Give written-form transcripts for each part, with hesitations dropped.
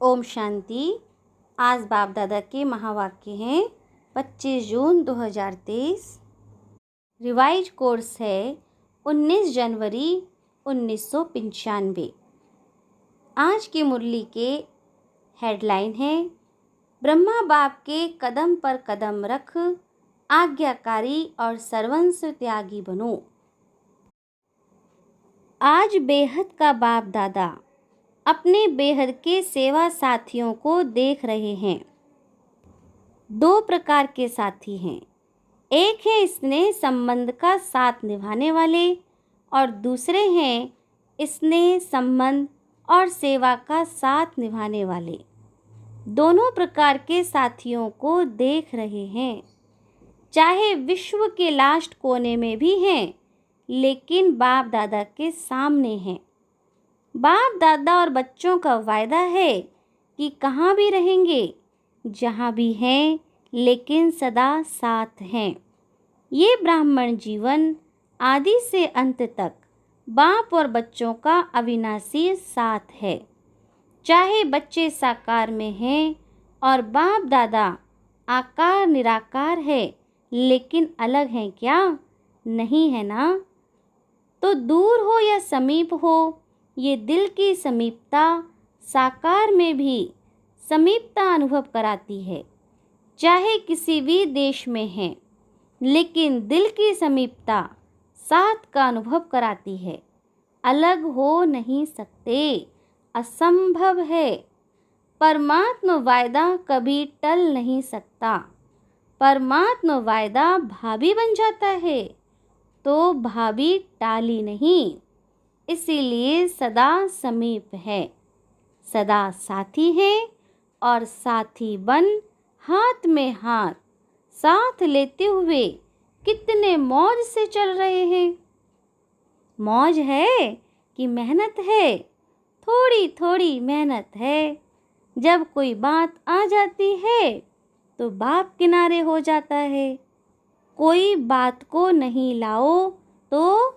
ओम शांति। आज बाप दादा के महावाक्य हैं 25 जून 2023। रिवाइज कोर्स है 19 जनवरी 1995। आज की मुरली के हेडलाइन है ब्रह्मा बाप के कदम पर कदम रख, आज्ञाकारी और सर्वंस त्यागी बनो। आज बेहद का बाप दादा अपने बेहद के सेवा साथियों को देख रहे हैं। दो प्रकार के साथी हैं, एक है स्नेह संबंध का साथ निभाने वाले और दूसरे हैं स्नेह संबंध और सेवा का साथ निभाने वाले। दोनों प्रकार के साथियों को देख रहे हैं, चाहे विश्व के लास्ट कोने में भी हैं, लेकिन बाप दादा के सामने हैं। बाप दादा और बच्चों का वायदा है कि कहाँ भी रहेंगे, जहाँ भी हैं, लेकिन सदा साथ हैं। ये ब्राह्मण जीवन आदि से अंत तक बाप और बच्चों का अविनाशी साथ है। चाहे बच्चे साकार में हैं और बाप दादा आकार निराकार है, लेकिन अलग हैं क्या? नहीं है ना। तो दूर हो या समीप हो, ये दिल की समीपता साकार में भी समीपता अनुभव कराती है। चाहे किसी भी देश में है, लेकिन दिल की समीपता साथ का अनुभव कराती है। अलग हो नहीं सकते, असंभव है। परमात्मा वायदा कभी टल नहीं सकता। परमात्मा वायदा भाभी बन जाता है तो भाभी टाली नहीं, इसीलिए सदा समीप है। सदा साथी है और साथी बन हाथ में हाथ साथ लेते हुए कितने मौज से चल रहे हैं। मौज है कि मेहनत है? थोड़ी थोड़ी मेहनत है। जब कोई बात आ जाती है तो बाप किनारे हो जाता है। कोई बात को नहीं लाओ तो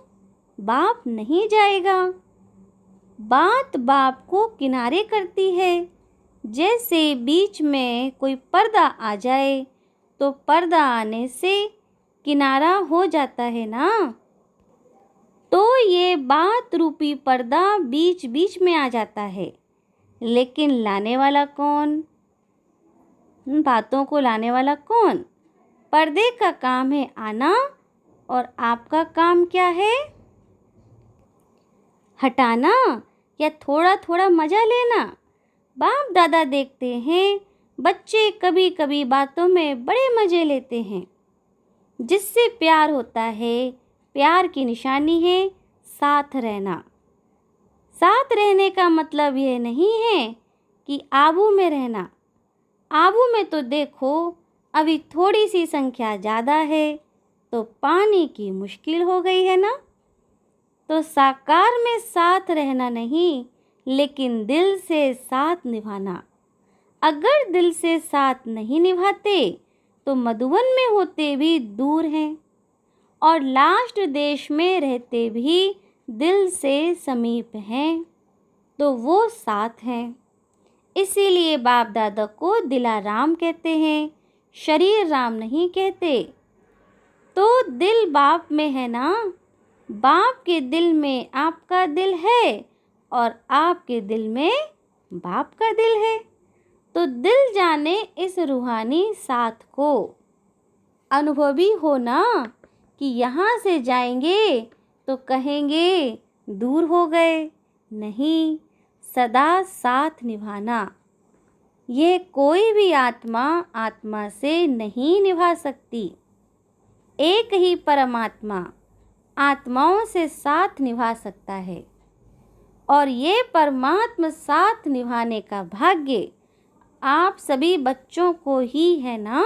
बाप नहीं जाएगा। बात बाप को किनारे करती है। जैसे बीच में कोई पर्दा आ जाए तो पर्दा आने से किनारा हो जाता है ना। तो ये बात रूपी पर्दा बीच बीच में आ जाता है, लेकिन लाने वाला कौन? बातों को लाने वाला कौन? पर्दे का काम है आना, और आपका काम क्या है? हटाना या थोड़ा थोड़ा मजा लेना। बाप दादा देखते हैं बच्चे कभी कभी बातों में बड़े मजे लेते हैं, जिससे प्यार होता है। प्यार की निशानी है साथ रहना। साथ रहने का मतलब यह नहीं है कि आबू में रहना। आबू में तो देखो अभी थोड़ी सी संख्या ज़्यादा है तो पानी की मुश्किल हो गई है ना। तो साकार में साथ रहना नहीं, लेकिन दिल से साथ निभाना। अगर दिल से साथ नहीं निभाते तो मधुवन में होते भी दूर हैं और लास्ट देश में रहते भी दिल से समीप हैं, तो वो साथ हैं। इसीलिए बाप दादा को दिलाराम कहते हैं, शरीर राम नहीं कहते। तो दिल बाप में है ना। बाप के दिल में आपका दिल है और आपके दिल में बाप का दिल है। तो दिल जाने इस रूहानी साथ को। अनुभवी हो ना कि यहाँ से जाएंगे तो कहेंगे दूर हो गए। नहीं, सदा साथ निभाना। ये कोई भी आत्मा आत्मा से नहीं निभा सकती। एक ही परमात्मा आत्माओं से साथ निभा सकता है, और ये परमात्मा साथ निभाने का भाग्य आप सभी बच्चों को ही है ना।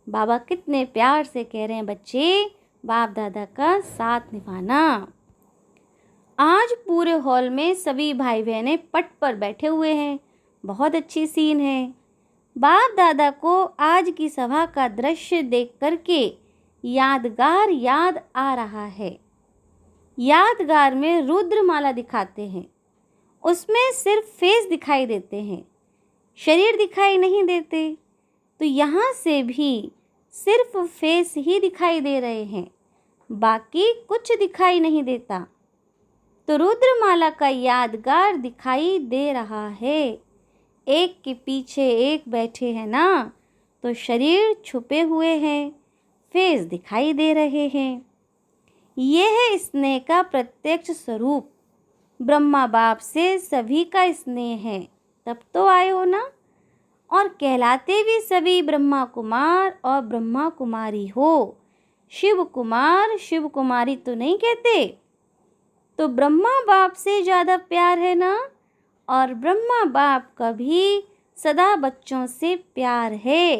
बाबा कितने प्यार से कह रहे हैं, बच्चे बाप दादा का साथ निभाना। आज पूरे हॉल में सभी भाई बहनें पट पर बैठे हुए हैं। बहुत अच्छी सीन है। बाप दादा को आज की सभा का दृश्य देख करके यादगार याद आ रहा है। यादगार में रुद्रमाला दिखाते हैं उसमें सिर्फ फेस दिखाई देते हैं, शरीर दिखाई नहीं देते। तो यहाँ से भी सिर्फ फेस ही दिखाई दे रहे हैं, बाकी कुछ दिखाई नहीं देता। तो रुद्रमाला का यादगार दिखाई दे रहा है, एक के पीछे एक बैठे हैं ना, तो शरीर छुपे हुए हैं, फेस दिखाई दे रहे हैं। यह है स्नेह का प्रत्यक्ष स्वरूप। ब्रह्मा बाप से सभी का स्नेह है, तब तो आए हो ना। और कहलाते भी सभी ब्रह्मा कुमार और ब्रह्मा कुमारी हो, शिव कुमार शिव कुमारी तो नहीं कहते। तो ब्रह्मा बाप से ज़्यादा प्यार है ना, और ब्रह्मा बाप का भी सदा बच्चों से प्यार है।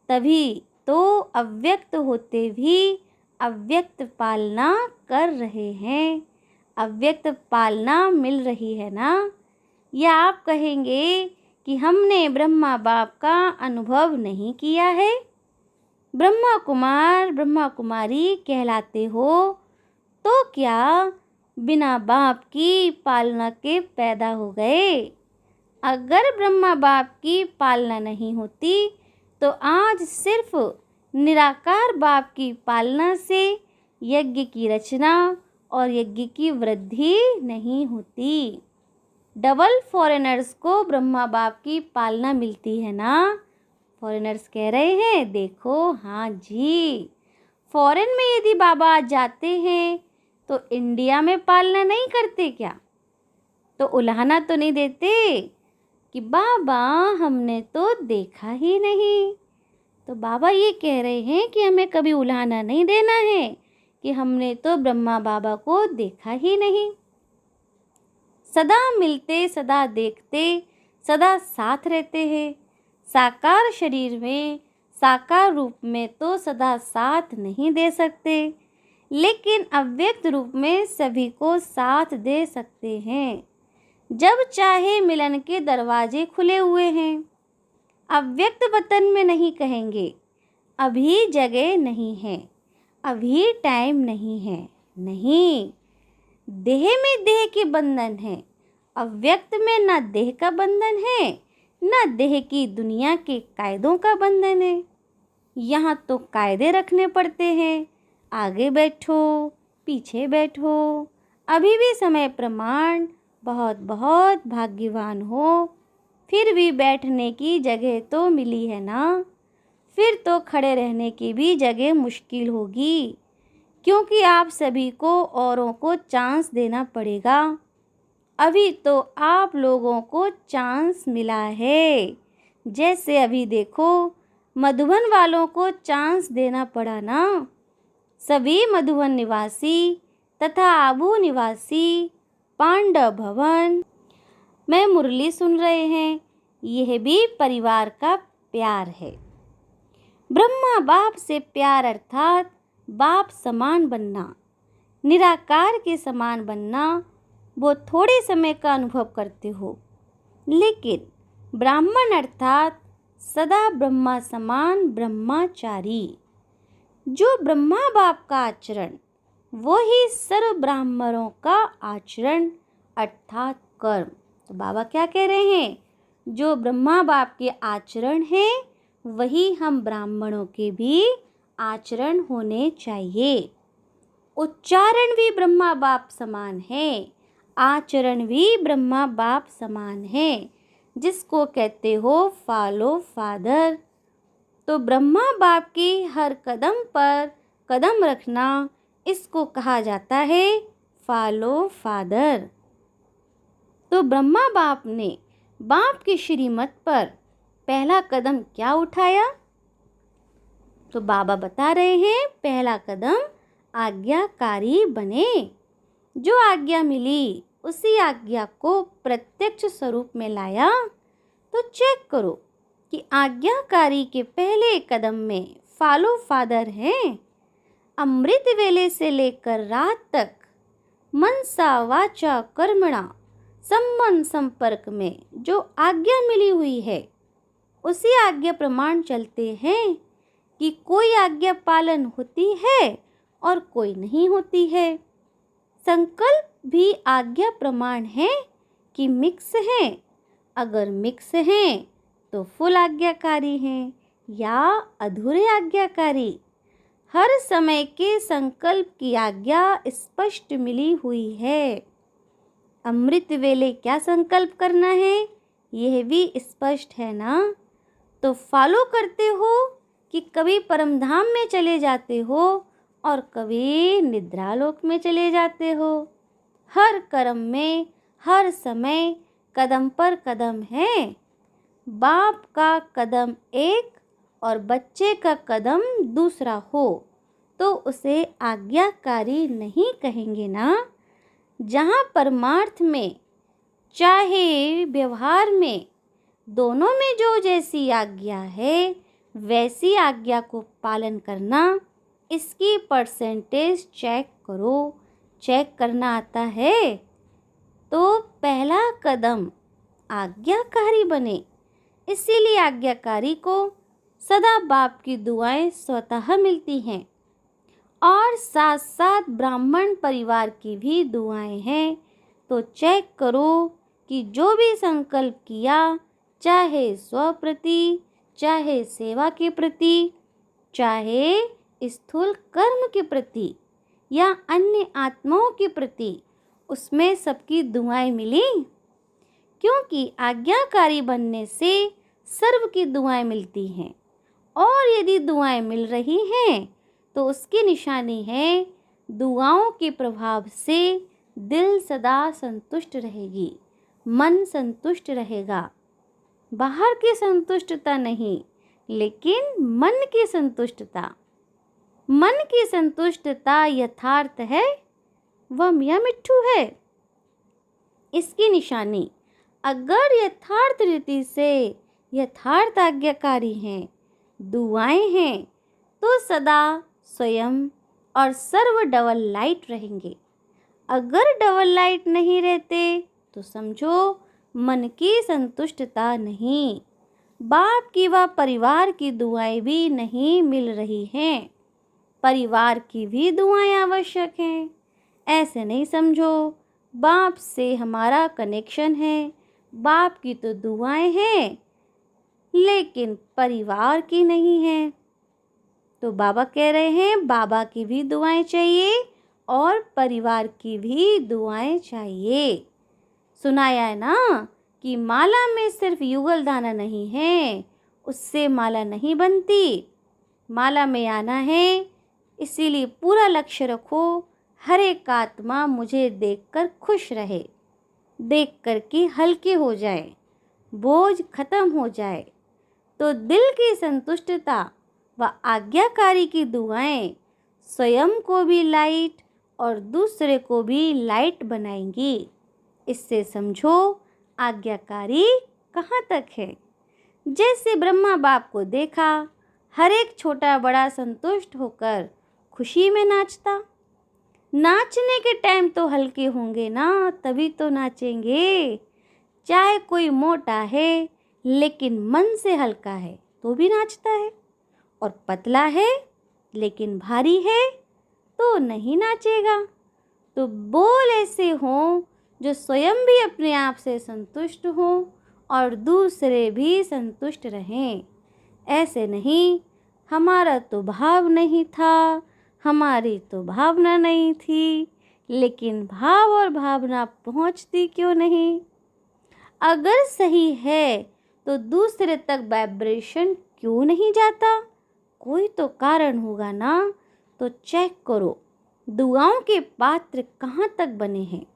तभी तो अव्यक्त होते भी अव्यक्त पालना कर रहे हैं, अव्यक्त पालना मिल रही है ना। या आप कहेंगे कि हमने ब्रह्मा बाप का अनुभव नहीं किया है। ब्रह्मा कुमार ब्रह्मा कुमारी कहलाते हो तो क्या बिना बाप की पालना के पैदा हो गए? अगर ब्रह्मा बाप की पालना नहीं होती तो आज सिर्फ निराकार बाप की पालना से यज्ञ की रचना और यज्ञ की वृद्धि नहीं होती। डबल फॉरेनर्स को ब्रह्मा बाप की पालना मिलती है ना। फॉरेनर्स कह रहे हैं, देखो हाँ जी, फॉरेन में यदि बाबा जाते हैं तो इंडिया में पालना नहीं करते क्या? तो उलाहना तो नहीं देते कि बाबा हमने तो देखा ही नहीं। तो बाबा ये कह रहे हैं कि हमें कभी उलाहना नहीं देना है कि हमने तो ब्रह्मा बाबा को देखा ही नहीं। सदा मिलते, सदा देखते, सदा साथ रहते हैं। साकार शरीर में, साकार रूप में तो सदा साथ नहीं दे सकते, लेकिन अव्यक्त रूप में सभी को साथ दे सकते हैं। जब चाहे मिलन के दरवाजे खुले हुए हैं। अव्यक्त वतन में नहीं कहेंगे अभी जगह नहीं है, अभी टाइम नहीं है, नहीं। देह में देह के बंधन है, अव्यक्त में ना देह का बंधन है, ना देह की दुनिया के कायदों का बंधन है। यहाँ तो कायदे रखने पड़ते हैं, आगे बैठो पीछे बैठो। अभी भी समय प्रमाण, बहुत बहुत भाग्यवान हो, फिर भी बैठने की जगह तो मिली है ना। फिर तो खड़े रहने की भी जगह मुश्किल होगी, क्योंकि आप सभी को औरों को चांस देना पड़ेगा। अभी तो आप लोगों को चांस मिला है। जैसे अभी देखो मधुबन वालों को चांस देना पड़ा ना। सभी मधुबन निवासी तथा आबू निवासी पांडव भवन में मुरली सुन रहे हैं। यह भी परिवार का प्यार है। ब्रह्मा बाप से प्यार अर्थात बाप समान बनना, निराकार के समान बनना। वो थोड़े समय का अनुभव करते हो, लेकिन ब्राह्मण अर्थात सदा ब्रह्मा समान ब्रह्माचारी। जो ब्रह्मा बाप का आचरण वो ही सर्व ब्राह्मणों का आचरण अर्थात कर्म। तो बाबा क्या कह रहे हैं? जो ब्रह्मा बाप के आचरण हैं वही हम ब्राह्मणों के भी आचरण होने चाहिए। उच्चारण भी ब्रह्मा बाप समान है, आचरण भी ब्रह्मा बाप समान है, जिसको कहते हो फॉलो फादर। तो ब्रह्मा बाप की हर कदम पर कदम रखना, इसको कहा जाता है फॉलो फादर। तो ब्रह्मा बाप ने बाप की श्रीमत पर पहला कदम क्या उठाया? तो बाबा बता रहे हैं, पहला कदम आज्ञाकारी बने। जो आज्ञा मिली उसी आज्ञा को प्रत्यक्ष स्वरूप में लाया। तो चेक करो कि आज्ञाकारी के पहले कदम में फॉलो फादर हैं। अमृत वेले से लेकर रात तक मनसा वाचा कर्मणा संबंध संपर्क में जो आज्ञा मिली हुई है उसी आज्ञा प्रमाण चलते हैं कि कोई आज्ञा पालन होती है और कोई नहीं होती है। संकल्प भी आज्ञा प्रमाण है कि मिक्स हैं? अगर मिक्स हैं तो फुल आज्ञाकारी हैं या अधूरे आज्ञाकारी? हर समय के संकल्प की आज्ञा स्पष्ट मिली हुई है। अमृत वेले क्या संकल्प करना है यह भी स्पष्ट है ना? तो फॉलो करते हो कि कभी परमधाम में चले जाते हो और कभी निद्रालोक में चले जाते हो। हर कर्म में हर समय कदम पर कदम है। बाप का कदम एक और बच्चे का कदम दूसरा हो तो उसे आज्ञाकारी नहीं कहेंगे ना? जहाँ परमार्थ में चाहे व्यवहार में दोनों में जो जैसी आज्ञा है वैसी आज्ञा को पालन करना, इसकी परसेंटेज चेक करो। चेक करना आता है तो पहला कदम आज्ञाकारी बने। इसीलिए आज्ञाकारी को सदा बाप की दुआएं स्वतः मिलती हैं और साथ साथ ब्राह्मण परिवार की भी दुआएं हैं। तो चेक करो कि जो भी संकल्प किया, चाहे स्व प्रति, चाहे सेवा के प्रति, चाहे स्थूल कर्म के प्रति या अन्य आत्माओं के प्रति, उसमें सबकी दुआएं मिली। क्योंकि आज्ञाकारी बनने से सर्व की दुआएं मिलती हैं और यदि दुआएं मिल रही हैं तो उसकी निशानी है दुआओं के प्रभाव से दिल सदा संतुष्ट रहेगी, मन संतुष्ट रहेगा। बाहर की संतुष्टता नहीं, लेकिन मन की संतुष्टता। मन की संतुष्टता यथार्थ है, वह मियाँ मिट्ठू है। इसकी निशानी अगर यथार्थ रीति से यथार्थ आज्ञाकारी हैं, दुआएं हैं, तो सदा स्वयं और सर्व डबल लाइट रहेंगे। अगर डबल लाइट नहीं रहते तो समझो मन की संतुष्टता नहीं, बाप की व परिवार की दुआएं भी नहीं मिल रही हैं। परिवार की भी दुआएं आवश्यक हैं। ऐसे नहीं समझो बाप से हमारा कनेक्शन है, बाप की तो दुआएं हैं लेकिन परिवार की नहीं है। तो बाबा कह रहे हैं बाबा की भी दुआएं चाहिए और परिवार की भी दुआएं चाहिए। सुनाया है ना कि माला में सिर्फ युगल दाना नहीं है, उससे माला नहीं बनती। माला में आना है, इसीलिए पूरा लक्ष्य रखो, हर एक आत्मा मुझे देखकर खुश रहे, देख कर के हल्के हो जाए, बोझ खत्म हो जाए। तो दिल की संतुष्टता व आज्ञाकारी की दुआएं स्वयं को भी लाइट और दूसरे को भी लाइट बनाएंगी। इससे समझो आज्ञाकारी कहाँ तक है। जैसे ब्रह्मा बाप को देखा, हर एक छोटा बड़ा संतुष्ट होकर खुशी में नाचता। नाचने के टाइम तो हल्के होंगे ना, तभी तो नाचेंगे। चाहे कोई मोटा है लेकिन मन से हल्का है तो भी नाचता है, और पतला है लेकिन भारी है तो नहीं नाचेगा। तो बोल ऐसे हों जो स्वयं भी अपने आप से संतुष्ट हों और दूसरे भी संतुष्ट रहें। ऐसे नहीं हमारा तो भाव नहीं था, हमारी तो भावना नहीं थी, लेकिन भाव और भावना पहुंचती क्यों नहीं? अगर सही है तो दूसरे तक वाइब्रेशन क्यों नहीं जाता? कोई तो कारण होगा ना। तो चेक करो दुआओं के पात्र कहाँ तक बने हैं।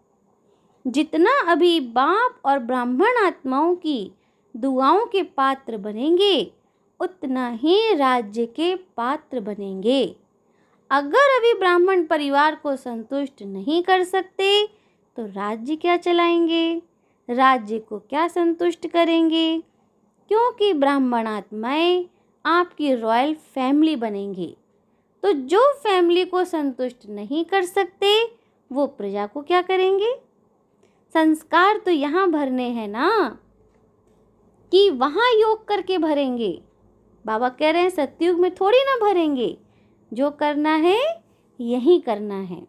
जितना अभी बाप और ब्राह्मण आत्माओं की दुआओं के पात्र बनेंगे, उतना ही राज्य के पात्र बनेंगे। अगर अभी ब्राह्मण परिवार को संतुष्ट नहीं कर सकते तो राज्य क्या चलाएंगे, राज्य को क्या संतुष्ट करेंगे? क्योंकि ब्राह्मण आत्माएं आपकी रॉयल फैमिली बनेंगी। तो जो फैमिली को संतुष्ट नहीं कर सकते वो प्रजा को क्या करेंगे? संस्कार तो यहाँ भरने हैं ना, कि वहाँ योग करके भरेंगे। बाबा कह रहे हैं सतयुग में थोड़ी ना भरेंगे, जो करना है यही करना है।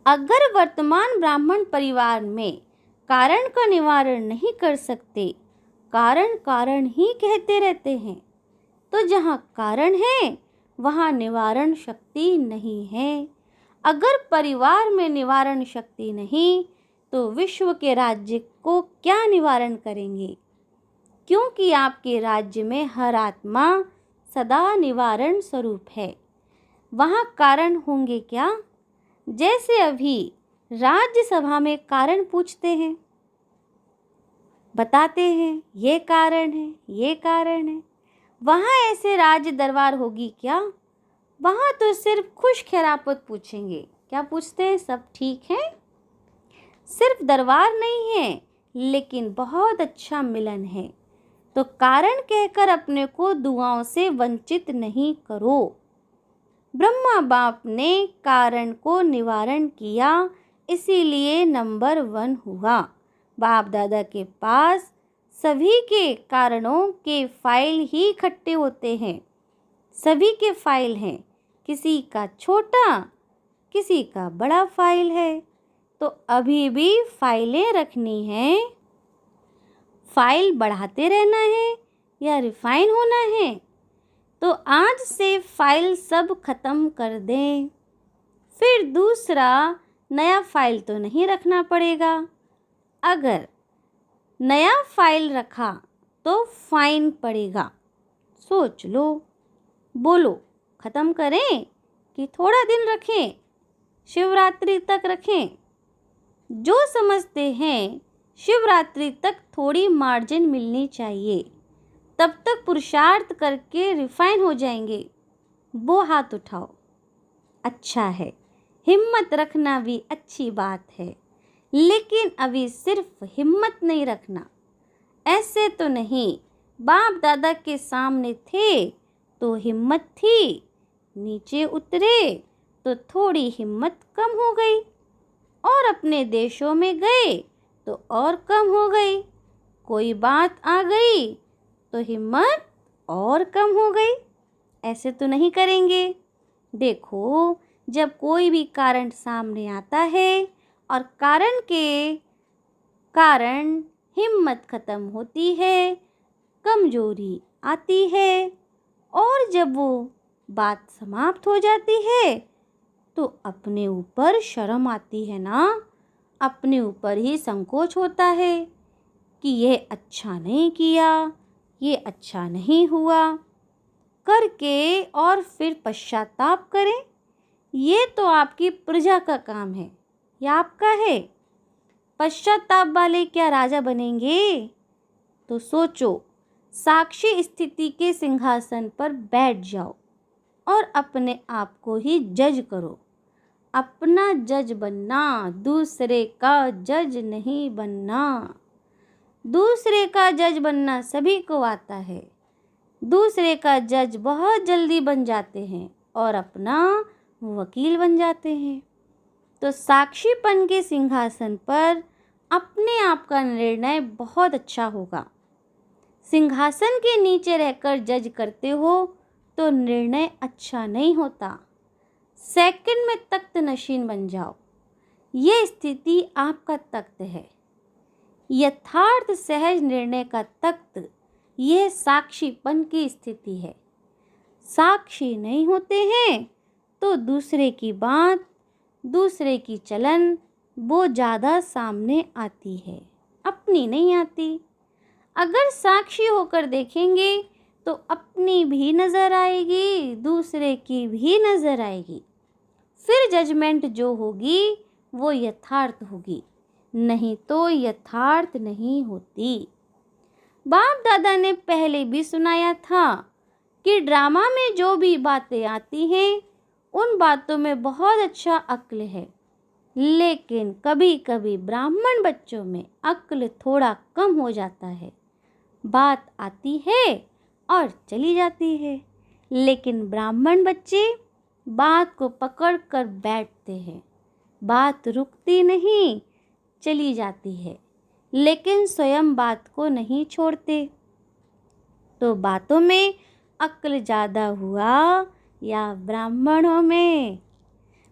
अगर वर्तमान ब्राह्मण परिवार में कारण का निवारण नहीं कर सकते, कारण कारण ही कहते रहते हैं। तो जहाँ कारण है वहाँ निवारण शक्ति नहीं है। अगर परिवार में निवारण शक्ति नहीं तो विश्व के राज्य को क्या निवारण करेंगे? क्योंकि आपके राज्य में हर आत्मा सदा निवारण स्वरूप है। वहाँ कारण होंगे क्या? जैसे अभी राज्यसभा में कारण पूछते हैं, बताते हैं ये कारण है, ये कारण है। वहाँ ऐसे राज्य दरबार होगी क्या? वहाँ तो सिर्फ खुश खैरापत पूछेंगे। क्या पूछते हैं? सब ठीक है? सिर्फ दरबार नहीं है लेकिन बहुत अच्छा मिलन है। तो कारण कहकर अपने को दुआओं से वंचित नहीं करो। ब्रह्मा बाप ने कारण को निवारण किया, इसीलिए नंबर 1 हुआ। बाप दादा के पास सभी के कारणों के फाइल ही इकट्ठे होते हैं। सभी के फाइल हैं, किसी का छोटा किसी का बड़ा फाइल है। तो अभी भी फाइलें रखनी है। फाइल बढ़ाते रहना है या रिफाइन होना है? तो आज से फाइल सब खत्म कर दें। फिर दूसरा नया फाइल तो नहीं रखना पड़ेगा। अगर नया फाइल रखा तो फाइन पड़ेगा। सोच लो, बोलो, ख़त्म करें कि थोड़ा दिन रखें, शिवरात्रि तक रखें? जो समझते हैं शिवरात्रि तक थोड़ी मार्जिन मिलनी चाहिए, तब तक पुरुषार्थ करके रिफाइन हो जाएंगे, वो हाथ उठाओ। अच्छा है, हिम्मत रखना भी अच्छी बात है, लेकिन अभी सिर्फ हिम्मत नहीं रखना। ऐसे तो नहीं, बाप दादा के सामने थे तो हिम्मत थी, नीचे उतरे तो थोड़ी हिम्मत कम हो गई, और अपने देशों में गए तो और कम हो गई। कोई बात आ गई तो हिम्मत और कम हो गई। ऐसे तो नहीं करेंगे। देखो, जब कोई भी कारण सामने आता है और कारण के कारण हिम्मत खत्म होती है, कमजोरी आती है, और जब वो बात समाप्त हो जाती है तो अपने ऊपर शर्म आती है ना, अपने ऊपर ही संकोच होता है कि ये अच्छा नहीं किया, ये अच्छा नहीं हुआ करके, और फिर पश्चाताप करें। ये तो आपकी प्रजा का काम है या आपका है? पश्चाताप वाले क्या राजा बनेंगे? तो सोचो, साक्षी स्थिति के सिंहासन पर बैठ जाओ और अपने आप को ही जज करो। अपना जज बनना, दूसरे का जज नहीं बनना। दूसरे का जज बनना सभी को आता है। दूसरे का जज बहुत जल्दी बन जाते हैं और अपना वकील बन जाते हैं। तो साक्षीपन के सिंहासन पर अपने आप का निर्णय बहुत अच्छा होगा। सिंहासन के नीचे रहकर जज करते हो तो निर्णय अच्छा नहीं होता। सेकंड में तख्त नशीन बन जाओ। ये स्थिति आपका तख्त है, यथार्थ सहज निर्णय का तख्त। यह साक्षीपन की स्थिति है। साक्षी नहीं होते हैं तो दूसरे की बात, दूसरे की चलन वो ज़्यादा सामने आती है, अपनी नहीं आती। अगर साक्षी होकर देखेंगे तो अपनी भी नज़र आएगी, दूसरे की भी नज़र आएगी। फिर जजमेंट जो होगी वो यथार्थ होगी, नहीं तो यथार्थ नहीं होती। बाप दादा ने पहले भी सुनाया था कि ड्रामा में जो भी बातें आती हैं उन बातों में बहुत अच्छा अक्ल है, लेकिन कभी कभी ब्राह्मण बच्चों में अक्ल थोड़ा कम हो जाता है। बात आती है और चली जाती है, लेकिन ब्राह्मण बच्चे बात को पकड़ कर बैठते हैं। बात रुकती नहीं, चली जाती है, लेकिन स्वयं बात को नहीं छोड़ते। तो बातों में अक्ल ज़्यादा हुआ या ब्राह्मणों में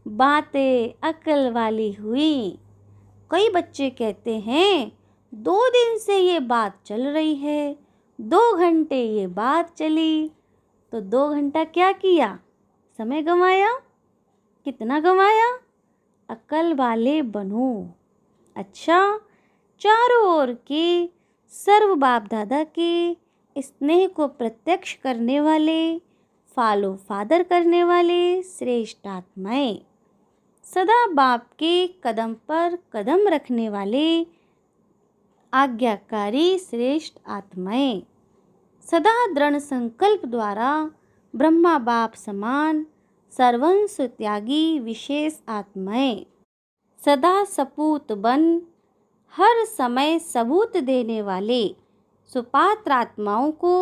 बातें अक्ल वाली हुई? कई बच्चे कहते हैं 2 दिन से ये बात चल रही है, 2 घंटे ये बात चली। तो 2 घंटा क्या किया? समय गंवाया। कितना गंवाया? अक्ल वाले बनो। अच्छा, चारों ओर के सर्व बाप दादा के स्नेह को प्रत्यक्ष करने वाले, फॉलो फादर करने वाले श्रेष्ठ आत्माएं, सदा बाप के कदम पर कदम रखने वाले आज्ञाकारी श्रेष्ठ आत्माएं, सदा दृढ़ संकल्प द्वारा ब्रह्मा बाप समान सर्वंश त्यागी विशेष आत्माएं, सदा सपूत बन हर समय सबूत देने वाले सुपात्र आत्माओं को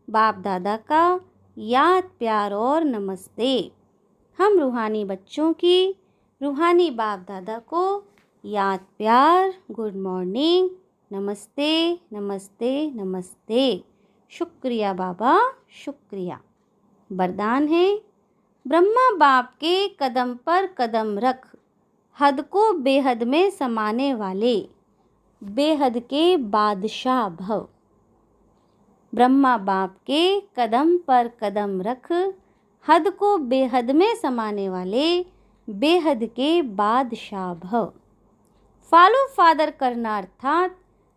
बाप दादा का याद प्यार और नमस्ते। हम रूहानी बच्चों की रूहानी बाप दादा को याद प्यार, गुड मॉर्निंग, नमस्ते नमस्ते नमस्ते। शुक्रिया बाबा, शुक्रिया। वरदान है, ब्रह्मा बाप के कदम पर कदम रख, हद को बेहद में समाने वाले बेहद के बादशाह भव। ब्रह्मा बाप के कदम पर कदम रख, हद को बेहद में समाने वाले बेहद के बादशाह भव। फॉलो फादर करना अर्थात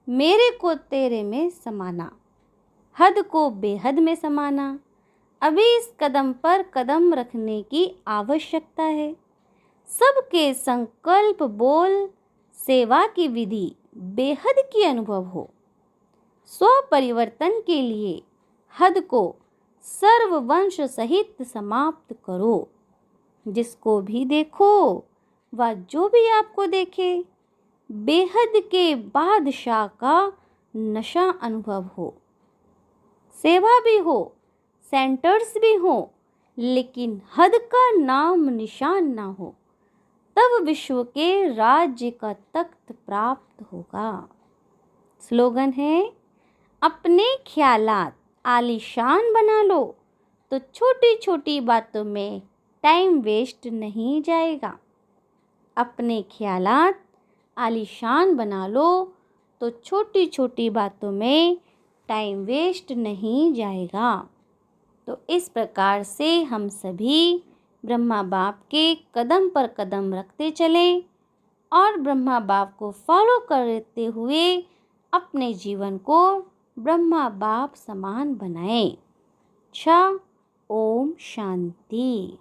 मेरे को तेरे में समाना, हद को बेहद में समाना। अभी इस कदम पर कदम रखने की आवश्यकता है। सबके संकल्प बोल सेवा की विधि बेहद की अनुभव हो। स्व परिवर्तन के लिए हद को सर्ववंश सहित समाप्त करो। जिसको भी देखो व जो भी आपको देखे, बेहद के बादशाह का नशा अनुभव हो। सेवा भी हो, सेंटर्स भी हो, लेकिन हद का नाम निशान ना हो, तब विश्व के राज्य का तख्त प्राप्त होगा। स्लोगन है, अपने ख्यालात आलीशान बना लो तो छोटी छोटी बातों में टाइम वेस्ट नहीं जाएगा। अपने ख्यालात आलीशान बना लो तो छोटी छोटी बातों में टाइम वेस्ट नहीं जाएगा। तो इस प्रकार से हम सभी ब्रह्मा बाप के कदम पर कदम रखते चलें और ब्रह्मा बाप को फॉलो करते हुए अपने जीवन को ब्रह्मा बाप समान बनाएं। अच्छा, ओम शांति।